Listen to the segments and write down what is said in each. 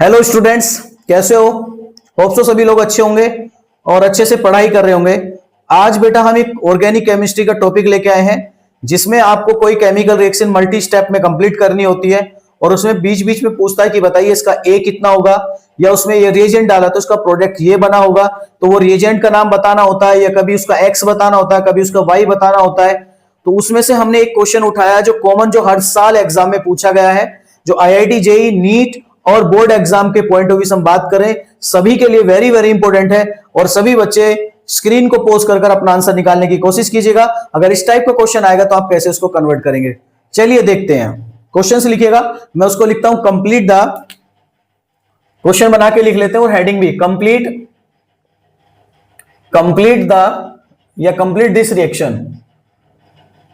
Hello students, कैसे हो? Hope so सभी लोग अच्छे होंगे और अच्छे से पढ़ाई कर रहे होंगे। आज बेटा हम एक ऑर्गेनिक केमिस्ट्री का टॉपिक लेके आए हैं जिसमें आपको कोई केमिकल रिएक्शन मल्टी स्टेप में कंप्लीट करनी होती है और उसमें बीच बीच में पूछता है कि बताइए इसका ए कितना होगा, या उसमें ये रिएजेंट डाला तो उसका प्रोडक्ट ये बना होगा, तो वो रिएजेंट का नाम बताना होता है, या कभी उसका एक्स बताना होता है, कभी उसका वाई बताना होता है। तो उसमें से हमने एक क्वेश्चन उठाया जो कॉमन, जो हर साल एग्जाम में पूछा गया है, जो आईआईटी जेई नीट और बोर्ड एग्जाम के पॉइंट ऑफ व्यू से हम बात करें, सभी के लिए वेरी वेरी इंपॉर्टेंट है। और सभी बच्चे स्क्रीन को पोज कर अपना आंसर निकालने की कोशिश कीजिएगा। अगर इस टाइप का क्वेश्चन आएगा तो आप कैसे उसको कन्वर्ट करेंगे, चलिए देखते हैं। क्वेश्चन से लिखिएगा, मैं उसको लिखता हूं कंप्लीट द, क्वेश्चन बना के लिख लेते हैं और हेडिंग भी कंप्लीट द या कंप्लीट दिस रिएक्शन।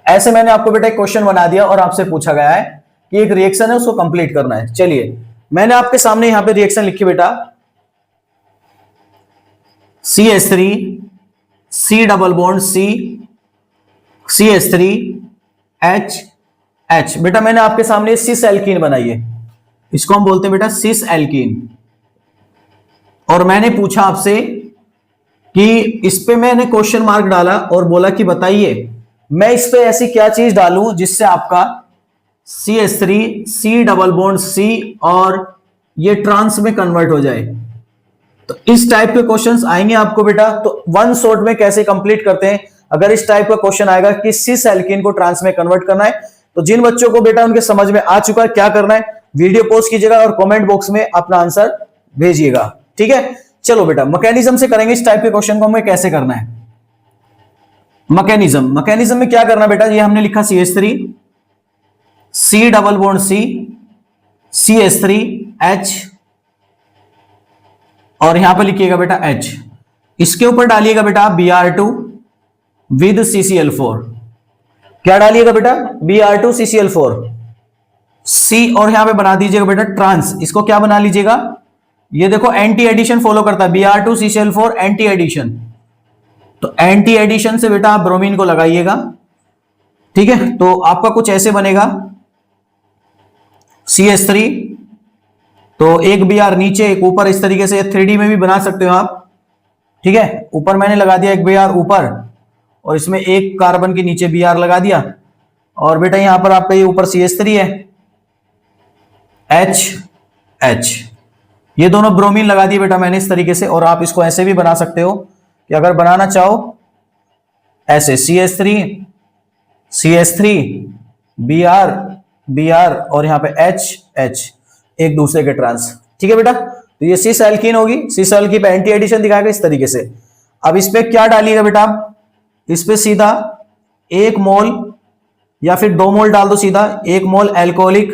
ऐसे मैंने आपको बेटा एक क्वेश्चन बना दिया और आपसे पूछा गया है कि एक रिएक्शन है उसको कंप्लीट करना है। चलिए मैंने आपके सामने यहां पे रिएक्शन लिखी बेटा, CH3 C double bond C CH3 H। बेटा मैंने आपके सामने सिस एल्कीन बनाई है, इसको हम बोलते हैं बेटा सिस एल्कीन। और मैंने पूछा आपसे कि इस पे मैंने क्वेश्चन मार्क डाला और बोला कि बताइए मैं इस पे ऐसी क्या चीज डालूं जिससे आपका CH3 C double bond C और ये ट्रांस में कन्वर्ट हो जाए। तो इस टाइप के क्वेश्चंस आएंगे आपको बेटा, तो वन शॉट में कैसे कंप्लीट करते हैं। अगर इस टाइप का क्वेश्चन आएगा कि सिस एल्कीन को ट्रांस में कन्वर्ट करना है, तो जिन बच्चों को बेटा उनके समझ में आ चुका है क्या करना है, वीडियो पोस्ट कीजिएगा और कमेंट बॉक्स में अपना आंसर भेजिएगा, ठीक है। चलो बेटा मैकेनिज्म से करेंगे इस टाइप के क्वेश्चन को हमें कैसे करना है। मैकेनिज्म में क्या करना बेटा, ये हमने लिखा CH3 C double bond C CH3 H और यहां पे लिखिएगा बेटा H। इसके ऊपर डालिएगा बेटा Br2 विद CCl4। क्या डालिएगा बेटा? Br2 CCl4 C, और यहां पे बना दीजिएगा बेटा ट्रांस। इसको क्या बना लीजिएगा, ये देखो एंटी एडिशन फॉलो करता है, Br2 CCl4 एंटी एडिशन। तो एंटी एडिशन से बेटा आप ब्रोमीन को लगाइएगा, ठीक है। तो आपका कुछ ऐसे बनेगा CH3, तो एक Br नीचे एक ऊपर, इस तरीके से 3D में भी बना सकते हो आप, ठीक है। ऊपर मैंने लगा दिया एक Br ऊपर और इसमें एक कार्बन के नीचे Br लगा दिया, और बेटा यहां पर आपका ये ऊपर CH3 है H। ये दोनों ब्रोमीन लगा दिए बेटा मैंने इस तरीके से। और आप इसको ऐसे भी बना सकते हो कि अगर बनाना चाहो ऐसे CH3 Br और यहां पे H एक दूसरे के ट्रांस, ठीक है बेटा। तो ये सिस एल्कीन होगी, सिस एल्कीन पे एंटी एडिशन दिखाएगा इस तरीके से। अब इस पे क्या डालिएगा बेटा, इस पे सीधा 1 मोल या फिर 2 मोल डाल दो, सीधा 1 मोल एल्कोहलिक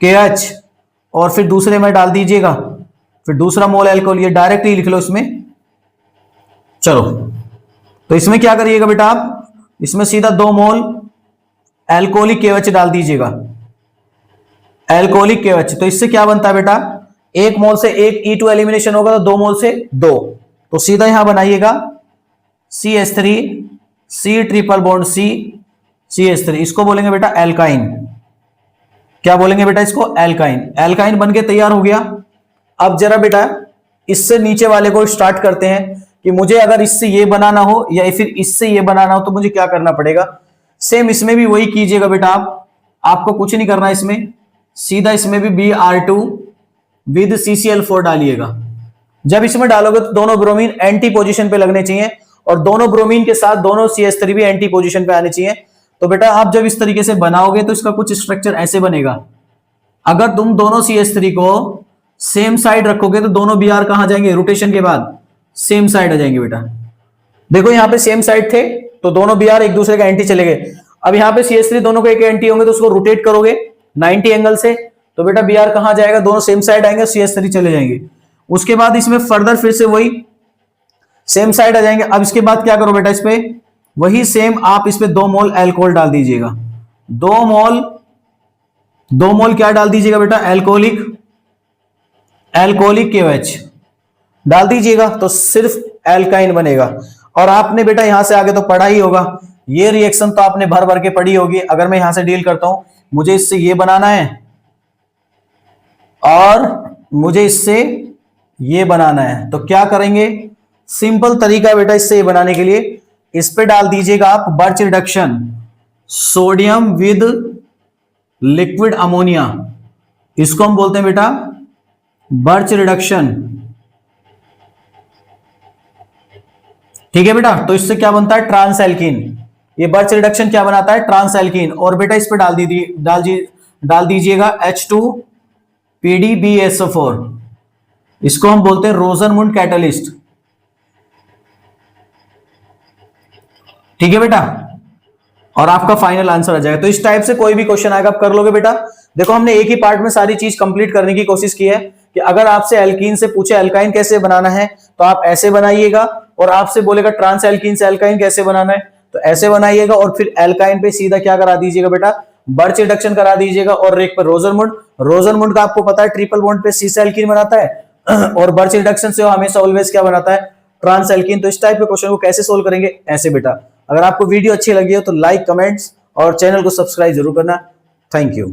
KH और फिर दूसरे में डाल दीजिएगा फिर दूसरा मोल एल्कोहल, ये डायरेक्टली लिख लो इसमें। चलो तो इसमें क्या करिएगा बेटा, आप इसमें सीधा 2 मोल एल्कोहलिक KH डाल दीजिएगा, एल्कोहलिक KH। तो इससे क्या बनता है बेटा, 1 मोल से 1 E2 एलिमिनेशन होगा, तो 2 मोल से 2। तो सीधा यहां बनाइएगा CH3 C triple bond C CH3, इसको बोलेंगे बेटा एल्काइन। क्या बोलेंगे बेटा इसको? एल्काइन। एल्काइन बनके तैयार हो गया। अब जरा बेटा इससे नीचे वाले को स्टार्ट करते हैं कि मुझे अगर इससे ये बनाना हो या फिर इससे ये बनाना हो तो मुझे क्या करना पड़ेगा। सेम इसमें भी वही कीजिएगा बेटा, आपको कुछ नहीं करना है इसमें, सीधा इसमें भी Br2 विद CCl4 डालिएगा। जब इसमें डालोगे तो दोनों ब्रोमीन एंटी पोजीशन पे लगने चाहिए और दोनों ब्रोमीन के साथ दोनों CH3 भी एंटी पोजीशन पे आने चाहिए। तो बेटा आप जब इस तरीके से बनाओगे तो इसका कुछ स्ट्रक्चर ऐसे बनेगा। अगर तुम दोनों CH3 को सेम साइड रखोगे तो दोनों Br कहां जाएंगे, रोटेशन के बाद सेम साइड आ जाएंगे बेटा। देखो यहां पे सेम साइड थे तो दोनों Br एक दूसरे का एंटी चले गए। अब यहां पे CH3 दोनों को एक एंटी होंगे तो उसको रोटेट करोगे 90 एंगल से, तो बेटा Br कहां जाएगा, दोनों सेम साइड आएंगे, CH3 चले जाएंगे। उसके बाद इसमें फर्दर फिर से वही सेम साइड आ जाएंगे। अब इसके बाद क्या करो बेटा, इस पे वही सेम आप इस पे 2 मोल एल्कोहल डाल दीजिएगा, 2 मोल क्या डाल दीजिएगा बेटा, एल्कोहलिक KH डाल दीजिएगा, तो सिर्फ एल्काइन बनेगा। और आपने बेटा यहां से आगे तो पढ़ा ही होगा, ये रिएक्शन तो आपने भर भर के पढ़ी होगी। अगर मैं यहां से डील करता हूं, मुझे इससे ये बनाना है और मुझे इससे ये बनाना है, तो क्या करेंगे, सिंपल तरीका है बेटा इससे ये बनाने के लिए, इस पे डाल दीजिएगा आप birch reduction, sodium with liquid ammonia, इसको हम बोलते हैं बेटा बर्च रिडक्शन। ठीक है बेटा, तो इससे क्या बनता है, ट्रांस एल्कीन। ये बर्च रिडक्शन क्या बनाता है, ट्रांस एल्कीन। और बेटा इस पे डाल दीजिएगा H2PDBSO4, इसको हम बोलते हैं रोजनमुंड कैटलिस्ट। ठीक है बेटा, और आपका फाइनल आंसर आ जाएगा। तो इस टाइप से कोई भी क्वेश्चन आएगा आप कर लोगे बेटा। देखो हमने एक ही पार्ट में सारी चीज कंप्लीट करने की कोशिश की है कि अगर आपसे एल्कीन से पूछे एल्काइन कैसे बनाना है तो आप ऐसे बनाइएगा, और आपसे बोलेगा ट्रांस एल्कीन से एल्काइन कैसे बनाना है तो ऐसे बनाइएगा, और फिर एल्काइन पे सीधा क्या करा दीजिएगा बेटा, बर्च रिडक्शन करा दीजिएगा, और एक पर रोजनमुंड का आपको पता है ट्रिपल बॉन्ड पे सी से एल्कीन बनाता है, और बर्च रिडक्शन से हमेशा ऑलवेज क्या बनाता है, ट्रांस एल्कीन। तो इस टाइप के क्वेश्चन को कैसे सोल्व करेंगे, ऐसे बेटा। अगर आपको वीडियो अच्छी लगी हो तो लाइक, कमेंट्स और चैनल को सब्सक्राइब जरूर करना। Thank you.